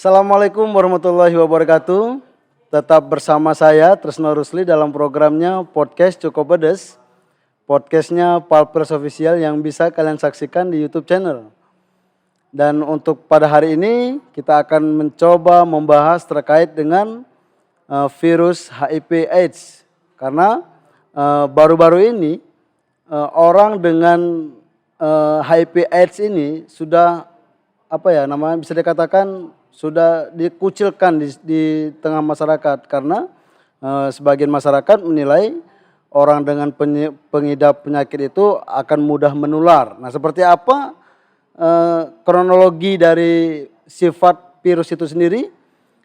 Assalamualaikum warahmatullahi wabarakatuh. Tetap bersama saya Tresno Rusli dalam programnya Podcast Cukup Pedes. Podcastnya Palpres Official yang bisa kalian saksikan di YouTube channel. Dan untuk pada hari ini kita akan mencoba membahas terkait dengan virus HIV AIDS. Karena baru-baru ini orang dengan HIV AIDS ini sudah bisa dikatakan sudah dikucilkan di tengah masyarakat karena sebagian masyarakat menilai orang dengan pengidap penyakit itu akan mudah menular. Nah, seperti apa kronologi dari sifat virus itu sendiri?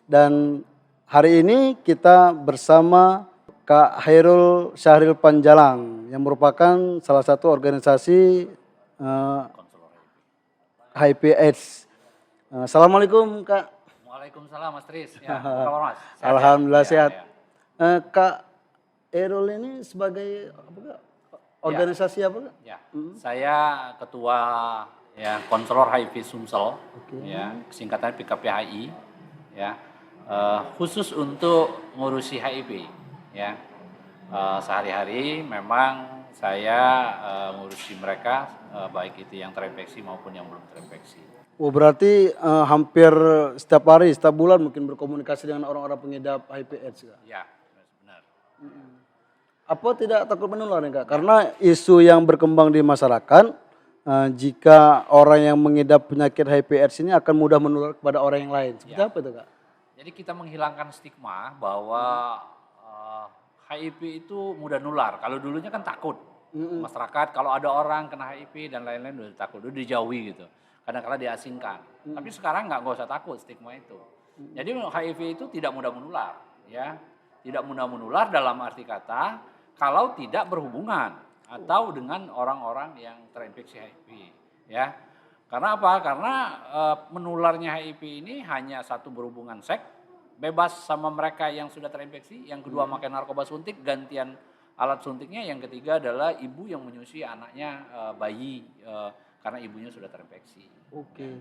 Dan hari ini kita bersama Kak Hairul Syahril Panjalang yang merupakan salah satu organisasi HIV AIDS. Assalamualaikum Kak. Waalaikumsalam Mas Tris. Ya, apa kabar Mas? Sehat, Alhamdulillah ya? sehat. Ya. Kak Hairul ini sebagai organisasi apa Kak? Ya. Saya ketua konselor HIV Sumsel, singkatan PKPHI, khusus untuk ngurusi HIV. Sehari-hari memang saya ngurusi mereka, baik itu yang terinfeksi maupun yang belum terinfeksi. Oh, berarti hampir setiap hari, setiap bulan mungkin berkomunikasi dengan orang-orang pengidap HIV AIDS Kak? Ya, benar. Apa tidak takut menular nih Kak? Karena isu yang berkembang di masyarakat, jika orang yang mengidap penyakit HIV AIDS ini akan mudah menular kepada orang yang lain. Seperti apa itu Kak? Jadi kita menghilangkan stigma bahwa HIV itu mudah nular. Kalau dulunya kan takut. Masyarakat kalau ada orang kena HIV dan lain-lain udah takut, udah dijauhi gitu. Kadang-kadang diasingkan. Tapi sekarang nggak usah takut stigma itu. Jadi HIV itu tidak mudah menular, ya. Tidak mudah menular dalam arti kata kalau tidak berhubungan atau dengan orang-orang yang terinfeksi HIV, ya. Karena apa? Karena menularnya HIV ini hanya satu berhubungan seks, bebas sama mereka yang sudah terinfeksi, yang kedua makan narkoba suntik, gantian alat suntiknya, yang ketiga adalah ibu yang menyusui anaknya bayi karena ibunya sudah terinfeksi. Oke.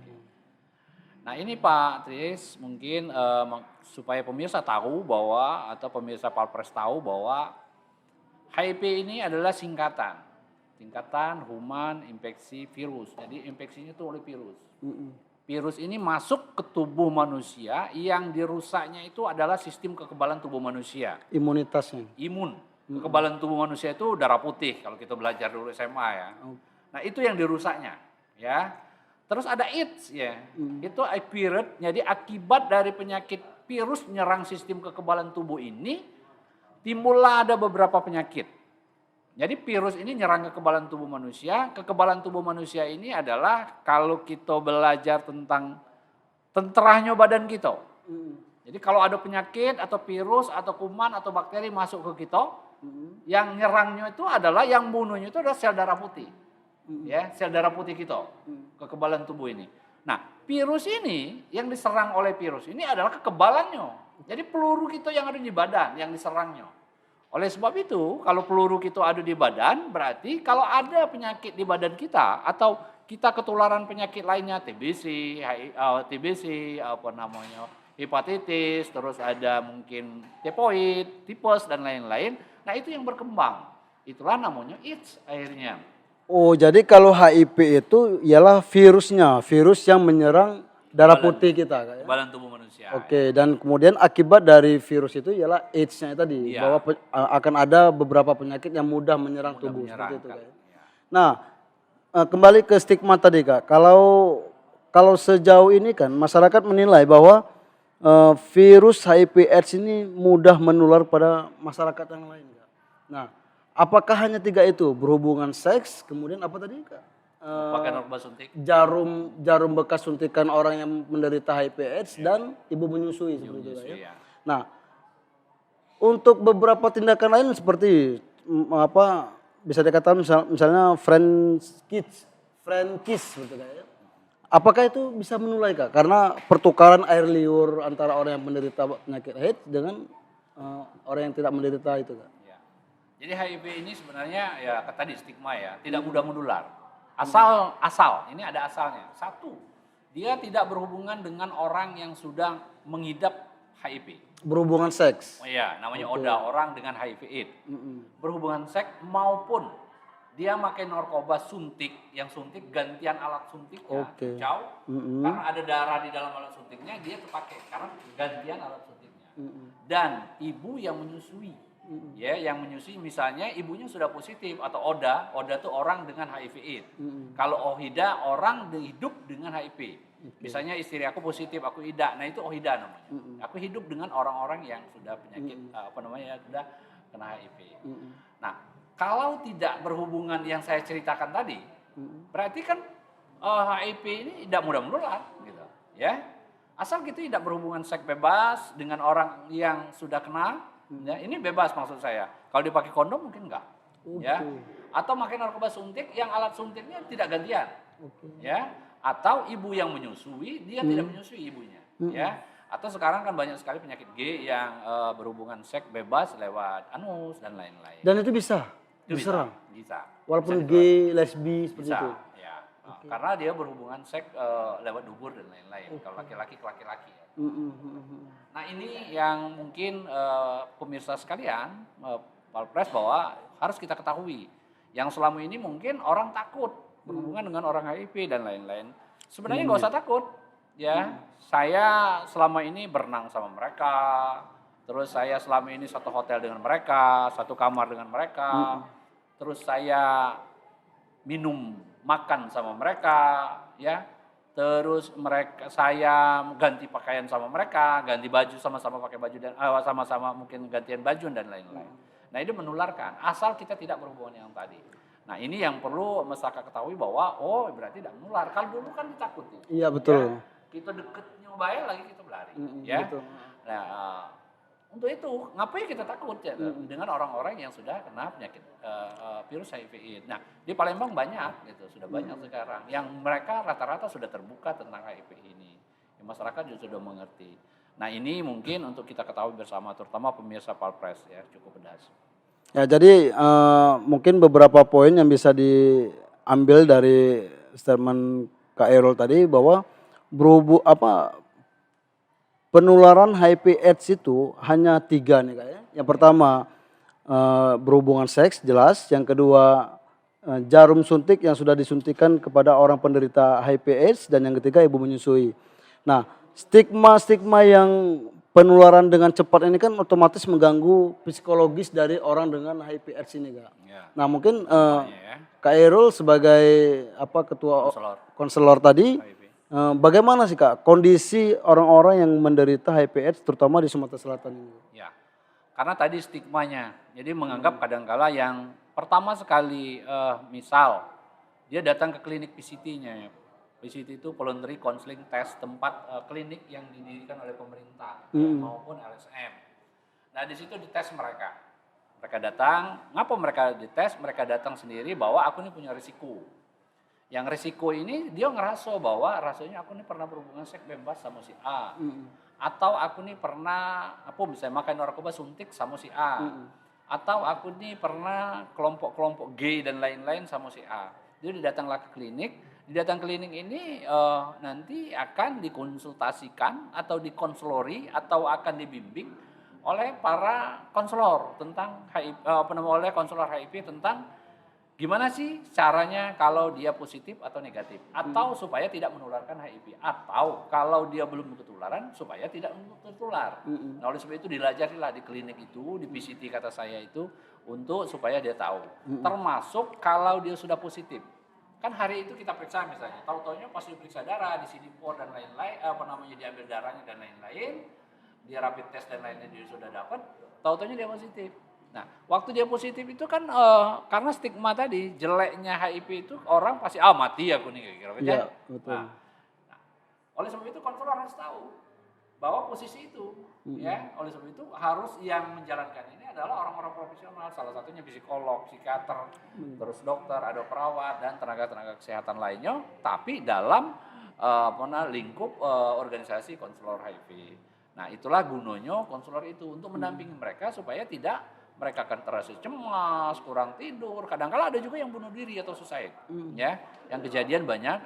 Nah ini Pak Tris mungkin supaya pemirsa tahu bahwa atau pemirsa Palpres tahu bahwa HIV ini adalah singkatan human infeksi virus. Jadi infeksinya itu oleh virus. Virus ini masuk ke tubuh manusia, yang dirusaknya itu adalah sistem kekebalan tubuh manusia. Imunitasnya. Kekebalan tubuh manusia itu darah putih kalau kita belajar dulu SMA ya. Nah itu yang dirusaknya, ya. Terus ada AIDS ya, itu virus. Jadi akibat dari penyakit virus menyerang sistem kekebalan tubuh ini, timbullah ada beberapa penyakit. Jadi virus ini nyerang kekebalan tubuh manusia. Kekebalan tubuh manusia ini adalah kalau kita belajar tentang tenterahnya badan kita. Jadi kalau ada penyakit atau virus atau kuman atau bakteri masuk ke kita, yang nyerangnya itu adalah, yang bunuhnya itu adalah sel darah putih. Ya, sel darah putih kita, kekebalan tubuh ini. Nah, virus ini yang diserang oleh virus ini adalah kekebalannya. Jadi peluru kita yang ada di badan yang diserangnya. Oleh sebab itu, kalau peluru kita ada di badan, berarti kalau ada penyakit di badan kita atau kita ketularan penyakit lainnya, TBC, hepatitis, terus ada mungkin tifoid, tipes dan lain-lain. Nah, itu yang berkembang. Itulah namanya AIDS akhirnya. Oh, jadi kalau HIV itu ialah virusnya, virus yang menyerang darah putih kita. Kekebalan tubuh manusia. Oke, dan kemudian akibat dari virus itu ialah AIDS-nya tadi, bahwa akan ada beberapa penyakit yang mudah menyerang tubuh. Seperti itu, Kak. Nah, kembali ke stigma tadi Kak, kalau sejauh ini kan masyarakat menilai bahwa virus HIV AIDS ini mudah menular pada masyarakat yang lain Kak. Nah, apakah hanya 3 itu? Berhubungan seks, kemudian apa tadi Kak? Pakai narkoba suntik. Jarum bekas suntikan orang yang menderita HIV AIDS dan ibu menyusui seperti itu ya. Nah, untuk beberapa tindakan lain seperti bisa dikatakan misalnya friend kiss seperti itu ya. Apakah itu bisa menular Kak? Karena pertukaran air liur antara orang yang menderita penyakit AIDS dengan orang yang tidak menderita itu Kak. Jadi HIV ini sebenarnya ya tadi stigma ya, tidak mudah menular. Asal ini ada asalnya. Satu, dia tidak berhubungan dengan orang yang sudah mengidap HIV. Berhubungan seks. Oh iya, namanya ODA, orang dengan HIV/AIDS. Berhubungan seks maupun dia pakai narkoba suntik, yang suntik gantian alat suntiknya jauh, karena ada darah di dalam alat suntiknya, dia terpakai karena gantian alat suntiknya. Dan ibu yang menyusui, ya, yang menyusui misalnya ibunya sudah positif atau ODA itu orang dengan HIV/AIDS. Kalau OHIDA orang hidup dengan HIV. Misalnya istri aku positif, aku IDA, nah itu OHIDA namanya. Aku hidup dengan orang-orang yang sudah penyakit sudah kena HIV. Nah, kalau tidak berhubungan yang saya ceritakan tadi, berarti kan HIV ini tidak mudah menular, gitu, ya. Asal kita tidak berhubungan seks bebas dengan orang yang sudah kena, ya, ini bebas maksud saya. Kalau dipakai kondom mungkin enggak, ya. Atau pakai narkoba suntik yang alat suntiknya tidak gantian, ya. Atau ibu yang menyusui dia tidak menyusui ibunya, ya. Atau sekarang kan banyak sekali penyakit G yang berhubungan seks bebas lewat anus dan lain-lain. Dan itu bisa diserang? Bisa. Walaupun gay, lesbi seperti itu? Ya. Karena dia berhubungan seks lewat dubur dan lain-lain. Kalau laki-laki ke laki-laki. Ya. Nah ini yang mungkin pemirsa sekalian, Palpres, bahwa harus kita ketahui. Yang selama ini mungkin orang takut berhubungan dengan orang HIV dan lain-lain. Sebenarnya nggak usah takut. Ya, saya selama ini berenang sama mereka. Terus saya selama ini satu hotel dengan mereka, satu kamar dengan mereka. Terus saya minum, makan sama mereka, ya. Terus saya ganti pakaian sama mereka, ganti baju sama-sama pakai baju dan sama-sama mungkin gantian baju dan lain-lain. Nah, itu menularkan asal kita tidak berhubungan yang tadi. Nah, ini yang perlu masyarakat ketahui bahwa berarti tidak menular. Kalau dulu kan ditakuti. Iya, betul. Ya, kita deket nyobain lagi kita berlari, ya. Betul. Nah, untuk itu, ngapain kita takut ya dengan orang-orang yang sudah kena penyakit virus HIV/AIDS. Nah, di Palembang banyak gitu, sudah banyak sekarang yang mereka rata-rata sudah terbuka tentang HIV ini. Ya, masyarakat juga sudah mengerti. Nah, ini mungkin untuk kita ketahui bersama, terutama pemirsa Palpres, ya, cukup pedas. Ya, jadi mungkin beberapa poin yang bisa diambil dari statement Kak Erol tadi bahwa penularan HIV/AIDS itu hanya 3 nih Kak ya. Yang pertama berhubungan seks jelas, yang kedua jarum suntik yang sudah disuntikan kepada orang penderita HIV/AIDS, dan yang ketiga ibu menyusui. Nah, stigma yang penularan dengan cepat ini kan otomatis mengganggu psikologis dari orang dengan HIV/AIDS ini Kak. Ya. Nah, mungkin Kak Erol sebagai ketua konselor tadi, bagaimana sih Kak kondisi orang-orang yang menderita HIV/AIDS terutama di Sumatera Selatan ini? Ya, karena tadi stigmanya, jadi menganggap kadangkala yang pertama sekali, misal dia datang ke klinik PCT-nya, PCT itu voluntary counseling test, tempat klinik yang didirikan oleh pemerintah maupun LSM. Nah, di situ dites mereka. Mereka datang, ngapa mereka dites? Mereka datang sendiri bahwa aku ini punya risiko. Yang risiko ini dia ngerasa bahwa rasanya aku ini pernah berhubungan seks bebas sama si A. Atau aku ini pernah misalnya makan narkoba suntik sama si A. Atau aku ini pernah kelompok-kelompok gay dan lain-lain sama si A. Dia datanglah ke klinik. Di datang klinik ini nanti akan dikonsultasikan atau dikonselori atau akan dibimbing oleh para konselor tentang oleh konselor HIV tentang gimana sih caranya kalau dia positif atau negatif, atau supaya tidak menularkan HIV, atau kalau dia belum ketularan supaya tidak tertular. Nah, oleh sebab itu dilajarilah di klinik itu, di PCT kata saya itu, untuk supaya dia tahu. Termasuk kalau dia sudah positif. Kan hari itu kita periksa misalnya, tahu-taunya pas diperiksa darah, di CD4 dan lain-lain, diambil darahnya dan lain-lain, dia rapid test dan lainnya dia sudah dapat, tahu-taunya dia positif. Nah, waktu dia positif itu kan karena stigma tadi, jeleknya HIV itu orang pasti mati aku nih kira-kira. Iya, betul. Nah, oleh sebab itu konselor harus tahu bahwa posisi itu, ya, oleh sebab itu harus yang menjalankan ini adalah orang-orang profesional, salah satunya psikolog, psikiater, terus dokter, ada perawat dan tenaga-tenaga kesehatan lainnya, tapi dalam lingkup organisasi konselor HIV. Nah, itulah gunanya konselor itu untuk mendampingi mereka supaya tidak mereka akan terasa cemas, kurang tidur. Kadang-kala ada juga yang bunuh diri atau suicide, ya. Yang kejadian banyak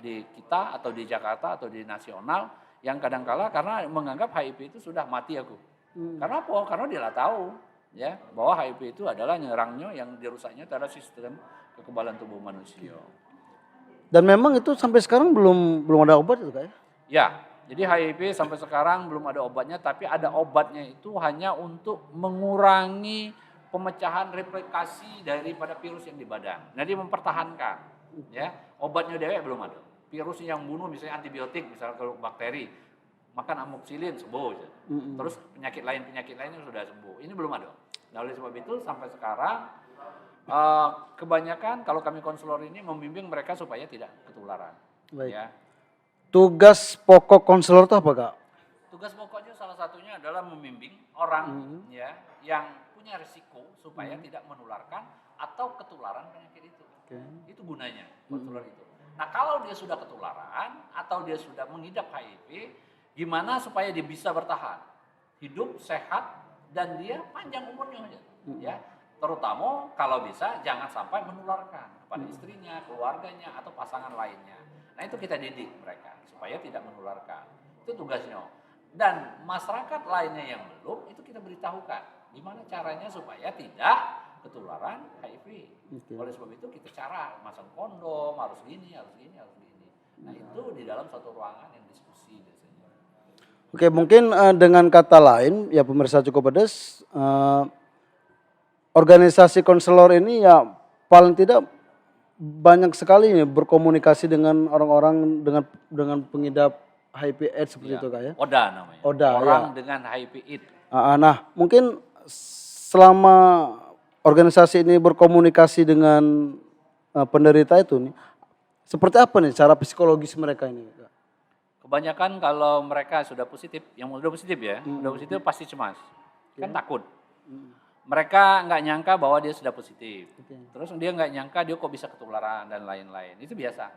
di kita atau di Jakarta atau di nasional yang kadang-kala karena menganggap HIV itu sudah mati aku. Karena apa? Karena dia lah tahu, ya, bahwa HIV itu adalah nyerangnya yang dirusaknya terhadap sistem kekebalan tubuh manusia. Dan memang itu sampai sekarang belum ada obat itu Kak ya? Ya, jadi HIV sampai sekarang belum ada obatnya, tapi ada obatnya itu hanya untuk mengurangi pemecahan replikasi daripada virus yang di badan. Jadi mempertahankan, ya. Obatnya dewek belum ada. Virus yang bunuh misalnya antibiotik, misalnya kalau bakteri, makan amoxicillin sembuh. Terus penyakit lainnya sudah sembuh. Ini belum ada. Nah, oleh sebab itu sampai sekarang kebanyakan kalau kami konselor ini membimbing mereka supaya tidak ketularan. Baik. Ya. Tugas pokok konselor itu apa Kak? Tugas pokoknya salah satunya adalah membimbing orang ya yang punya risiko supaya tidak menularkan atau ketularan penyakit itu. Itu gunanya konselor itu. Nah, kalau dia sudah ketularan atau dia sudah mengidap HIV, gimana supaya dia bisa bertahan, hidup sehat dan dia panjang umurnya aja, ya. Terutama kalau bisa jangan sampai menularkan kepada istrinya, keluarganya atau pasangan lainnya. Nah, itu kita didik mereka supaya tidak menularkan. Itu tugasnya. Dan masyarakat lainnya yang belum itu kita beritahukan gimana caranya supaya tidak ketularan HIV. Oleh sebab itu kita cara masang kondom harus gini, harus gini, harus gini. Nah, itu di dalam satu ruangan yang diskusi biasanya. Oke, mungkin dengan kata lain ya pemirsa Cukup Pedes, organisasi konselor ini ya paling tidak banyak sekali nih berkomunikasi dengan orang-orang dengan pengidap HIV/AIDS seperti itu Kak ya. ODA namanya. ODA, orang dengan HIV/AIDS. Nah, mungkin selama organisasi ini berkomunikasi dengan penderita itu nih, seperti apa nih cara psikologis mereka ini Kak? Kebanyakan kalau mereka sudah positif, yang sudah positif ya, sudah positif pasti cemas, kan takut. Mereka nggak nyangka bahwa dia sudah positif. Terus dia nggak nyangka dia kok bisa ketularan dan lain-lain. Itu biasa.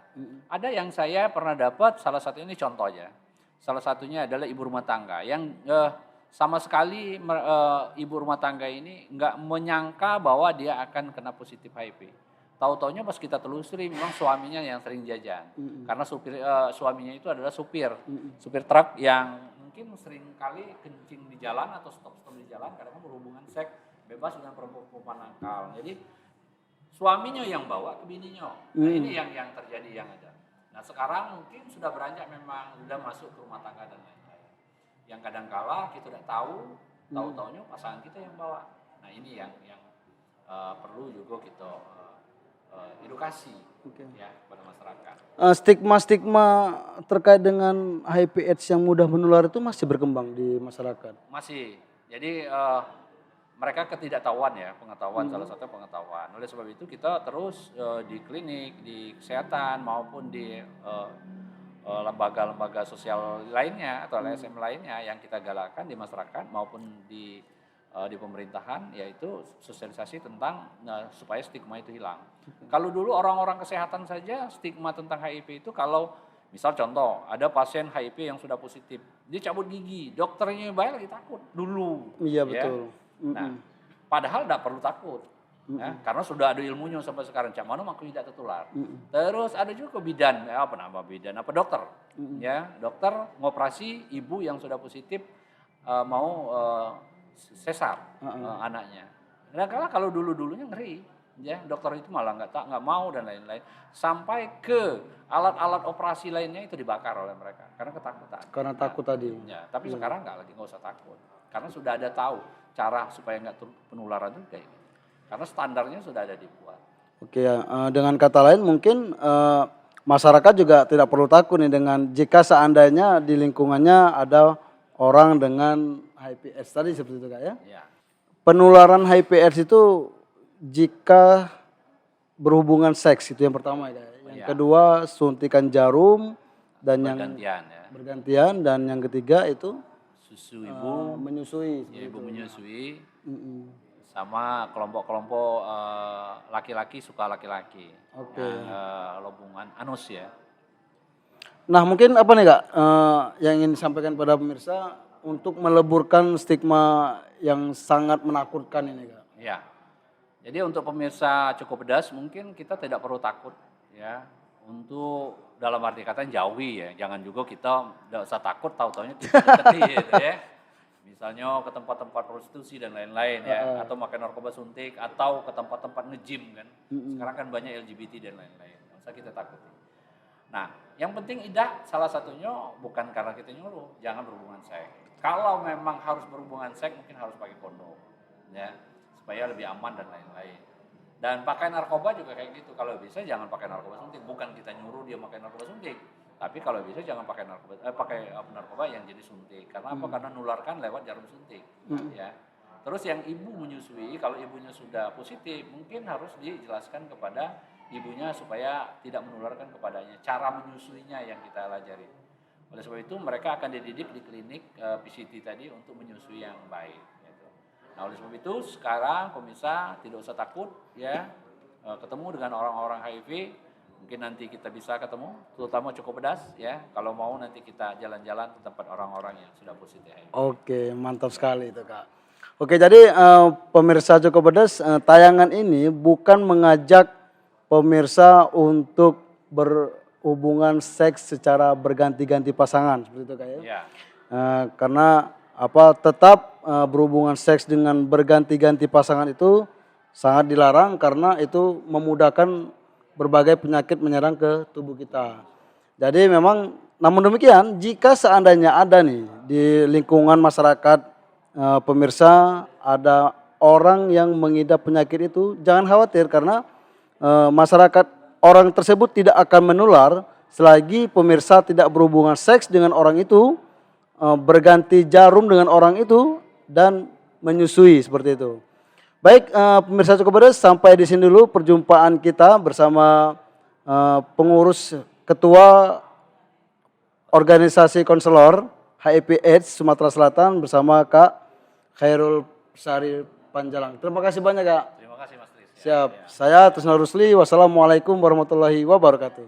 Ada yang saya pernah dapat, salah satu ini contoh aja. Salah satunya adalah ibu rumah tangga yang sama sekali ibu rumah tangga ini nggak menyangka bahwa dia akan kena positif HIV. Tahu-taunya pas kita telusuri memang suaminya yang sering jajan. Karena suaminya itu adalah supir truk yang mungkin sering kali kencing di jalan atau stop-stop di jalan karena berhubungan seks bebas dengan perempuan nakal. Jadi suaminya yang bawa ke bininya. Nah, ini yang terjadi yang ada. Nah, sekarang mungkin sudah beranjak memang sudah masuk ke rumah tangga dan lain-lain. Yang kadang-kala kita tidak tahu-taunya pasangan kita yang bawa. Nah, ini yang perlu juga kita edukasi ya kepada masyarakat. Stigma-stigma terkait dengan HIV/AIDS yang mudah menular itu masih berkembang di masyarakat. Masih. Jadi mereka ketidaktahuan ya, pengetahuan salah satu pengetahuan. Oleh sebab itu kita terus di klinik, di kesehatan maupun di lembaga-lembaga sosial lainnya atau LSM lainnya yang kita galakkan di masyarakat maupun di pemerintahan, yaitu sosialisasi tentang supaya stigma itu hilang. Kalau dulu orang-orang kesehatan saja stigma tentang HIV itu kalau misal contoh ada pasien HIV yang sudah positif, dia cabut gigi, dokternya bayar lagi takut dulu. Iya betul. Nah, padahal tidak perlu takut, ya, karena sudah ada ilmunya sampai sekarang. Cak mana makin tidak tertular. Terus ada juga bidan, apa dokter, ya dokter ngoperasi ibu yang sudah positif mau sesar anaknya. Dan kalau dulunya ngeri, ya dokter itu malah nggak mau dan lain-lain. Sampai ke alat-alat operasi lainnya itu dibakar oleh mereka karena ketakutan. Karena takut tadi. Ya, tapi sekarang nggak usah takut. Karena sudah ada tahu cara supaya nggak penularan itu kayak gitu. Karena standarnya sudah ada dibuat. Oke ya, dengan kata lain mungkin masyarakat juga tidak perlu takut nih dengan jika seandainya di lingkungannya ada orang dengan HIV/AIDS tadi seperti itu Kak ya. Ya. Penularan HIV/AIDS itu jika berhubungan seks itu yang pertama ya. Yang kedua suntikan jarum dan bergantian dan yang ketiga itu susu ibu menyusui. Ya, ibu menyusui. Sama kelompok-kelompok laki-laki suka laki-laki. Oke. Hubungan anus ya. Nah mungkin apa nih Kak yang ingin disampaikan pada pemirsa untuk meleburkan stigma yang sangat menakutkan ini Kak? Ya. Jadi untuk pemirsa Cukup Pedas mungkin kita tidak perlu takut ya untuk dalam arti kata jauhi ya. Jangan juga kita tidak usah takut tahu-taunya kita deketi gitu ya. Misalnya ke tempat-tempat prostitusi dan lain-lain ya, atau makan narkoba suntik, atau ke tempat-tempat nge-gym kan. Sekarang kan banyak LGBT dan lain-lain, nggak usah kita takut. Nah, yang penting Ida salah satunya bukan karena kita nyuruh, jangan berhubungan seks. Kalau memang harus berhubungan seks mungkin harus pakai kondom, ya, supaya lebih aman dan lain-lain. Dan pakai narkoba juga kayak gitu, kalau bisa jangan pakai narkoba suntik, bukan kita nyuruh dia pakai narkoba suntik. Tapi kalau bisa jangan pakai narkoba yang jenis suntik. Karena apa? Karena nularkan lewat jarum suntik. Ya. Terus yang ibu menyusui, kalau ibunya sudah positif, mungkin harus dijelaskan kepada ibunya supaya tidak menularkan kepadanya. Cara menyusuinya yang kita pelajari. Oleh sebab itu mereka akan dididik di klinik PCT tadi untuk menyusui yang baik. Gitu. Nah oleh sebab itu sekarang pemirsa tidak usah takut ya ketemu dengan orang-orang HIV. Mungkin nanti kita bisa ketemu, terutama Cukup Pedas ya. Kalau mau nanti kita jalan-jalan ke tempat orang-orang yang sudah positif. Oke, mantap sekali itu Kak. Oke, jadi pemirsa Cukup Pedas, tayangan ini bukan mengajak pemirsa untuk berhubungan seks secara berganti-ganti pasangan seperti itu Kak ya. Ya. Karena tetap berhubungan seks dengan berganti-ganti pasangan itu sangat dilarang karena itu memudahkan berbagai penyakit menyerang ke tubuh kita. Jadi memang, namun demikian, jika seandainya ada nih di lingkungan masyarakat pemirsa ada orang yang mengidap penyakit itu, jangan khawatir karena masyarakat orang tersebut tidak akan menular selagi pemirsa tidak berhubungan seks dengan orang itu, berganti jarum dengan orang itu dan menyusui seperti itu. Baik pemirsa Cukup Pedas, sampai di sini dulu perjumpaan kita bersama pengurus ketua organisasi konselor HIV/AIDS Sumatera Selatan bersama Kak Khairul Sari Panjalang. Terima kasih banyak Kak. Terima kasih Mas Tris. Siap. Saya Trisno Rusli. Wassalamualaikum warahmatullahi wabarakatuh.